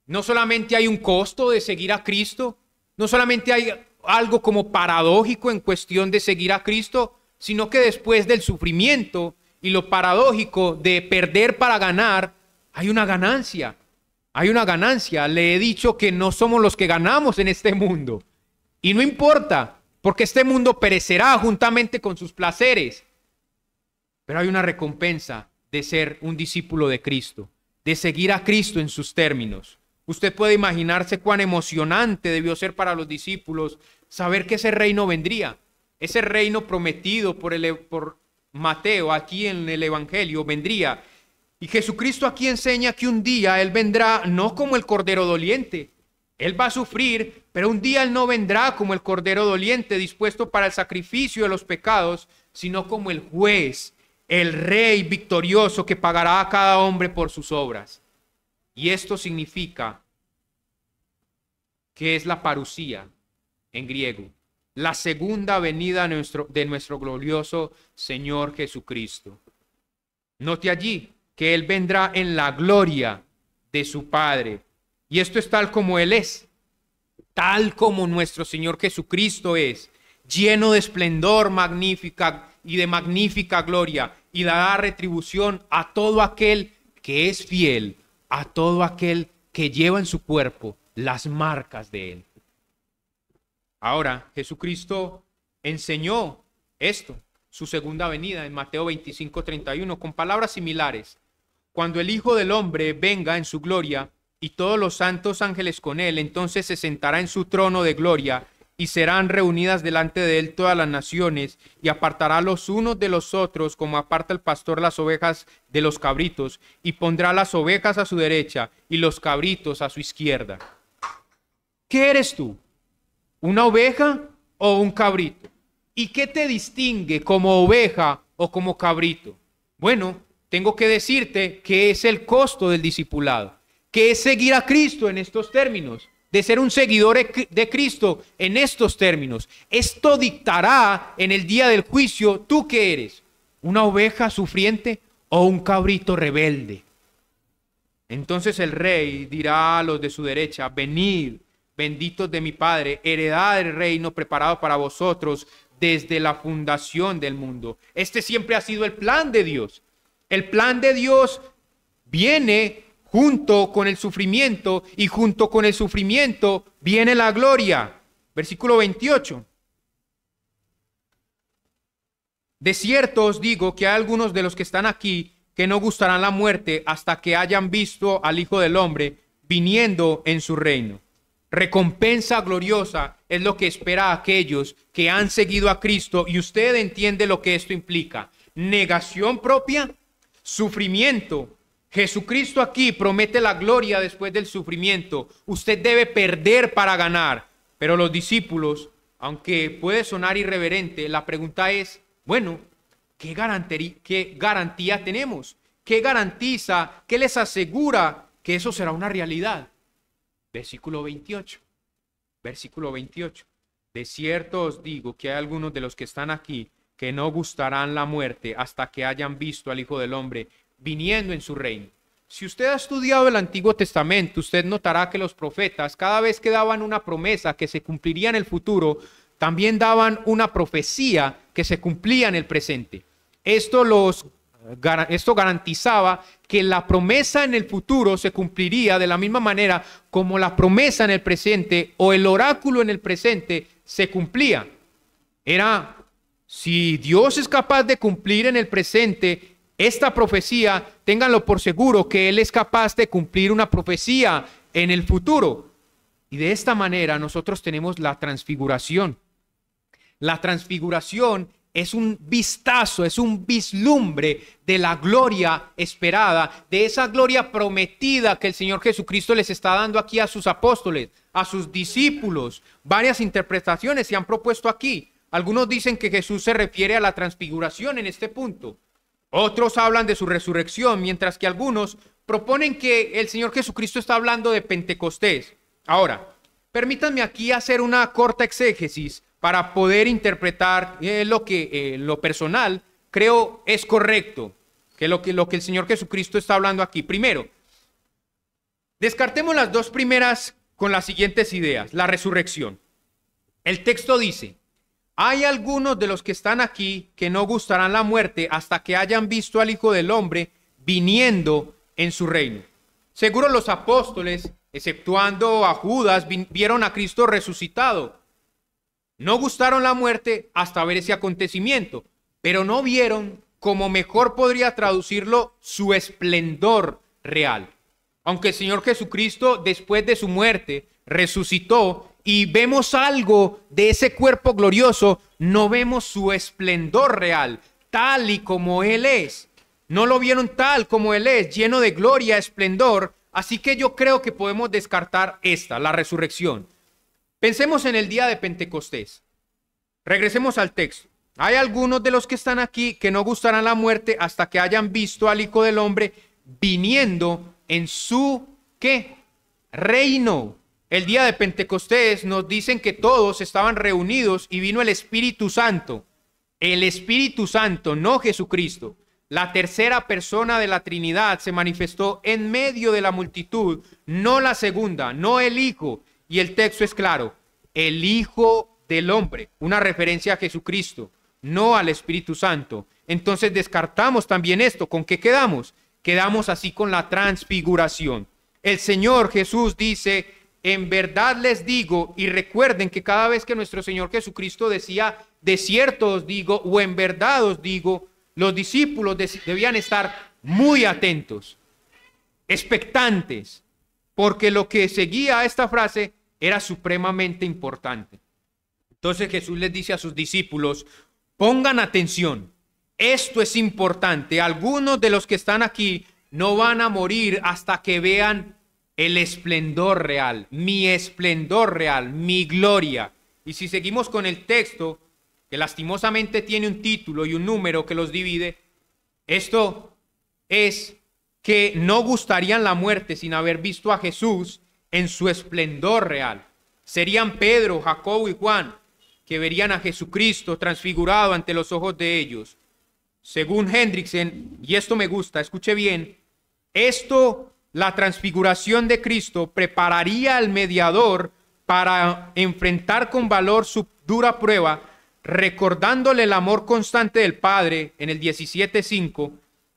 No solamente hay un costo de seguir a Cristo, no solamente hay algo como paradójico en cuestión de seguir a Cristo, sino que después del sufrimiento y lo paradójico de perder para ganar, hay una ganancia. Hay una ganancia. Le he dicho que no somos los que ganamos en este mundo. Y no importa, porque este mundo perecerá juntamente con sus placeres. Pero hay una recompensa de ser un discípulo de Cristo, de seguir a Cristo en sus términos. Usted puede imaginarse cuán emocionante debió ser para los discípulos saber que ese reino vendría. Ese reino prometido por Mateo aquí en el Evangelio vendría. Y Jesucristo aquí enseña que un día Él vendrá no como el cordero doliente. Él va a sufrir, pero un día Él no vendrá como el cordero doliente dispuesto para el sacrificio de los pecados, sino como el juez, el rey victorioso que pagará a cada hombre por sus obras. Y esto significa que es la parusía en griego, la segunda venida de nuestro glorioso Señor Jesucristo. Note allí que Él vendrá en la gloria de su Padre. Y esto es tal como Él es, tal como nuestro Señor Jesucristo es, lleno de esplendor magnífica y de magnífica gloria, y dará retribución a todo aquel que es fiel, a todo aquel que lleva en su cuerpo las marcas de Él. Ahora, Jesucristo enseñó esto, su segunda venida, en Mateo 25:31, con palabras similares. Cuando el Hijo del Hombre venga en su gloria, y todos los santos ángeles con Él, entonces se sentará en su trono de gloria, y serán reunidas delante de Él todas las naciones, y apartará los unos de los otros, como aparta el pastor las ovejas de los cabritos, y pondrá las ovejas a su derecha, y los cabritos a su izquierda. ¿Qué eres tú? ¿Una oveja o un cabrito? ¿Y qué te distingue como oveja o como cabrito? Bueno, tengo que decirte que es el costo del discipulado, que es seguir a Cristo en estos términos, de ser un seguidor de Cristo en estos términos. Esto dictará en el día del juicio, ¿tú qué eres? ¿Una oveja sufriente o un cabrito rebelde? Entonces el rey dirá a los de su derecha: venid, benditos de mi Padre, heredad del reino preparado para vosotros desde la fundación del mundo. Este siempre ha sido el plan de Dios. El plan de Dios viene junto con el sufrimiento, y junto con el sufrimiento viene la gloria. Versículo 28. De cierto os digo que hay algunos de los que están aquí que no gustarán la muerte hasta que hayan visto al Hijo del Hombre viniendo en su reino. Recompensa gloriosa es lo que espera a aquellos que han seguido a Cristo, y usted entiende lo que esto implica. Negación propia, sufrimiento. Jesucristo aquí promete la gloria después del sufrimiento. Usted debe perder para ganar. Pero los discípulos, aunque puede sonar irreverente, la pregunta es, bueno, ¿qué garantía tenemos? ¿Qué garantiza? ¿Qué les asegura que eso será una realidad? Versículo 28. Versículo 28. De cierto os digo que hay algunos de los que están aquí que no gustarán la muerte hasta que hayan visto al Hijo del Hombre viniendo en su reino. Si usted ha estudiado el Antiguo Testamento, usted notará que los profetas, cada vez que daban una promesa que se cumpliría en el futuro, también daban una profecía que se cumplía en el presente. Esto los Esto garantizaba que la promesa en el futuro se cumpliría de la misma manera como la promesa en el presente o el oráculo en el presente se cumplía. Era, si Dios es capaz de cumplir en el presente esta profecía, ténganlo por seguro que Él es capaz de cumplir una profecía en el futuro. Y de esta manera nosotros tenemos la transfiguración. La transfiguración es un vistazo, es un vislumbre de la gloria esperada, de esa gloria prometida que el Señor Jesucristo les está dando aquí a sus apóstoles, a sus discípulos. Varias interpretaciones se han propuesto aquí. Algunos dicen que Jesús se refiere a la transfiguración en este punto. Otros hablan de su resurrección, mientras que algunos proponen que el Señor Jesucristo está hablando de Pentecostés. Ahora, permítanme aquí hacer una corta exégesis para poder interpretar lo que lo personal creo es correcto, que lo que el Señor Jesucristo está hablando aquí. Primero, descartemos las dos primeras con las siguientes ideas. La resurrección. El texto dice: hay algunos de los que están aquí que no gustarán la muerte hasta que hayan visto al Hijo del Hombre viniendo en su reino. Seguro los apóstoles, exceptuando a Judas, vieron a Cristo resucitado. No gustaron la muerte hasta ver ese acontecimiento, pero no vieron, como mejor podría traducirlo, su esplendor real. Aunque el Señor Jesucristo, después de su muerte, resucitó y vemos algo de ese cuerpo glorioso, no vemos su esplendor real, tal y como Él es. No lo vieron tal como Él es, lleno de gloria, esplendor. Así que yo creo que podemos descartar la resurrección. Pensemos en el día de Pentecostés. Regresemos al texto. Hay algunos de los que están aquí que no gustarán la muerte hasta que hayan visto al Hijo del Hombre viniendo en su, ¿qué? Reino. El día de Pentecostés nos dicen que todos estaban reunidos y vino el Espíritu Santo. El Espíritu Santo, no Jesucristo. La tercera persona de la Trinidad se manifestó en medio de la multitud, no la segunda, no el Hijo. Y el texto es claro: el Hijo del Hombre, una referencia a Jesucristo, no al Espíritu Santo. Entonces descartamos también esto. ¿Con qué quedamos? Quedamos así con la transfiguración. El Señor Jesús dice: en verdad les digo, y recuerden que cada vez que nuestro Señor Jesucristo decía de cierto os digo o en verdad os digo, los discípulos debían estar muy atentos, expectantes, porque lo que seguía a esta frase era supremamente importante. Entonces Jesús les dice a sus discípulos: pongan atención, esto es importante. Algunos de los que están aquí no van a morir hasta que vean el esplendor real, mi gloria. Y si seguimos con el texto, que lastimosamente tiene un título y un número que los divide, esto es que no gustarían la muerte sin haber visto a Jesús en su esplendor real. Serían Pedro, Jacobo y Juan, que verían a Jesucristo transfigurado ante los ojos de ellos. Según Hendrickson, y esto me gusta, escuche bien, la transfiguración de Cristo prepararía al mediador para enfrentar con valor su dura prueba, recordándole el amor constante del Padre en el 17:5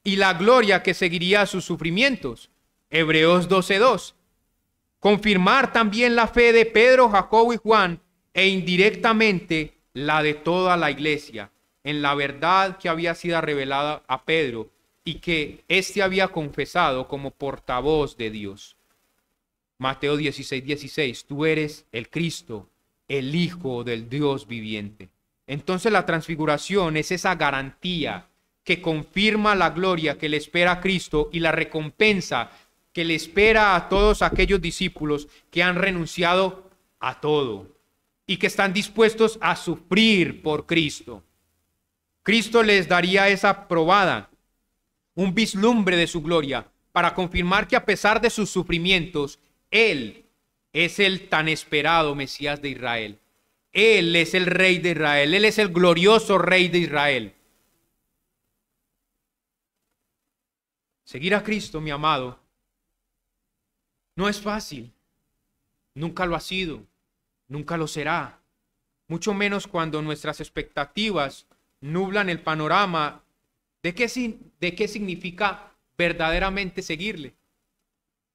y la gloria que seguiría a sus sufrimientos. Hebreos 12:2. Confirmar también la fe de Pedro, Jacobo y Juan e indirectamente la de toda la iglesia en la verdad que había sido revelada a Pedro y que éste había confesado como portavoz de Dios. Mateo 16:16, tú eres el Cristo, el Hijo del Dios viviente. Entonces la transfiguración es esa garantía que confirma la gloria que le espera a Cristo y la recompensa que le espera a todos aquellos discípulos que han renunciado a todo y que están dispuestos a sufrir por Cristo. Cristo les daría esa probada, un vislumbre de su gloria, para confirmar que a pesar de sus sufrimientos, Él es el tan esperado Mesías de Israel. Él es el Rey de Israel. Él es el glorioso Rey de Israel. Seguir a Cristo, mi amado, no es fácil. Nunca lo ha sido. Nunca lo será. Mucho menos cuando nuestras expectativas nublan el panorama ¿De qué significa verdaderamente seguirle?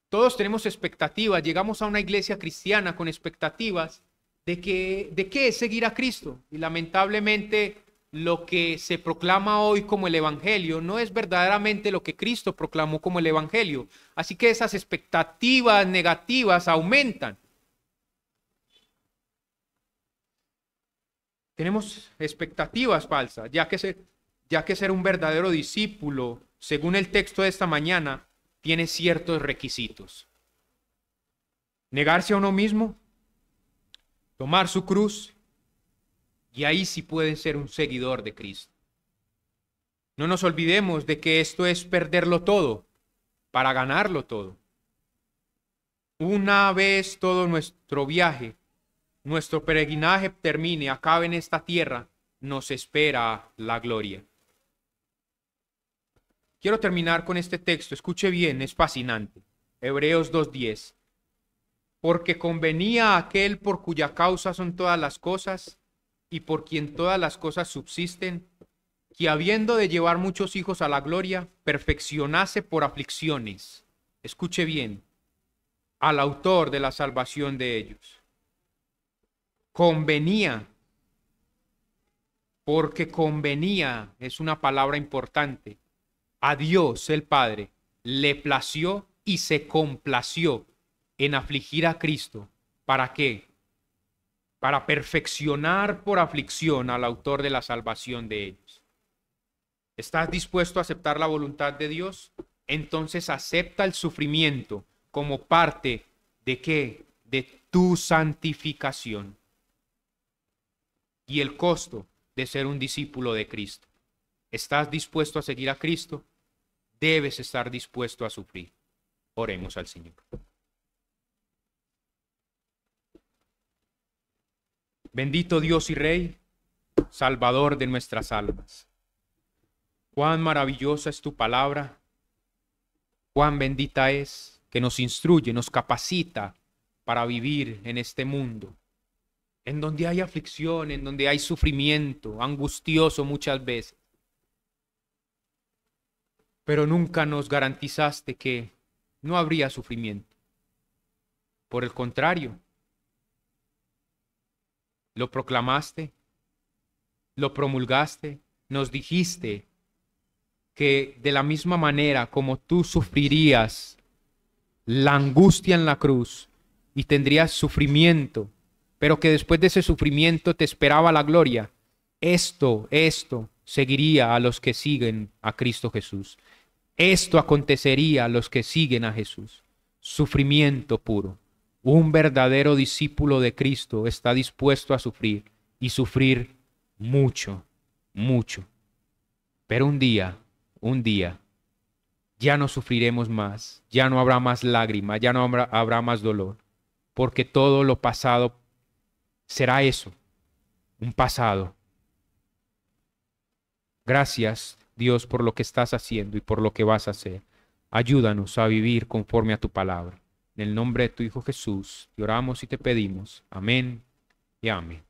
Todos tenemos expectativas, llegamos a una iglesia cristiana con expectativas de qué es seguir a Cristo. Y lamentablemente lo que se proclama hoy como el Evangelio no es verdaderamente lo que Cristo proclamó como el Evangelio. Así que esas expectativas negativas aumentan. Tenemos expectativas falsas, ya que ser un verdadero discípulo, según el texto de esta mañana, tiene ciertos requisitos. Negarse a uno mismo, tomar su cruz, y ahí sí puede ser un seguidor de Cristo. No nos olvidemos de que esto es perderlo todo para ganarlo todo. Una vez todo nuestro viaje, nuestro peregrinaje termine, acabe en esta tierra, nos espera la gloria. Quiero terminar con este texto, escuche bien, es fascinante. Hebreos 2:10. Porque convenía a aquel por cuya causa son todas las cosas y por quien todas las cosas subsisten, que habiendo de llevar muchos hijos a la gloria, perfeccionase por aflicciones. Escuche bien, al autor de la salvación de ellos. Convenía, porque convenía, es una palabra importante. A Dios el Padre le plació y se complació en afligir a Cristo. ¿Para qué? Para perfeccionar por aflicción al autor de la salvación de ellos. ¿Estás dispuesto a aceptar la voluntad de Dios? Entonces acepta el sufrimiento como parte ¿de qué? De tu santificación y el costo de ser un discípulo de Cristo. ¿Estás dispuesto a seguir a Cristo? Debes estar dispuesto a sufrir. Oremos al Señor. Bendito Dios y Rey, Salvador de nuestras almas. Cuán maravillosa es tu palabra, cuán bendita es, que nos instruye, nos capacita para vivir en este mundo, en donde hay aflicción, en donde hay sufrimiento, angustioso muchas veces. Pero nunca nos garantizaste que no habría sufrimiento. Por el contrario, lo proclamaste, lo promulgaste, nos dijiste que de la misma manera como tú sufrirías la angustia en la cruz y tendrías sufrimiento, pero que después de ese sufrimiento te esperaba la gloria, esto seguiría a los que siguen a Cristo Jesús. Esto acontecería a los que siguen a Jesús. Sufrimiento puro. Un verdadero discípulo de Cristo está dispuesto a sufrir y sufrir mucho, mucho. Pero un día, ya no sufriremos más, ya no habrá más lágrimas, ya no habrá más dolor, porque todo lo pasado será eso, un pasado. Gracias, Dios, por lo que estás haciendo y por lo que vas a hacer. Ayúdanos a vivir conforme a tu palabra. En el nombre de tu Hijo Jesús, te oramos y te pedimos. Amén y amén.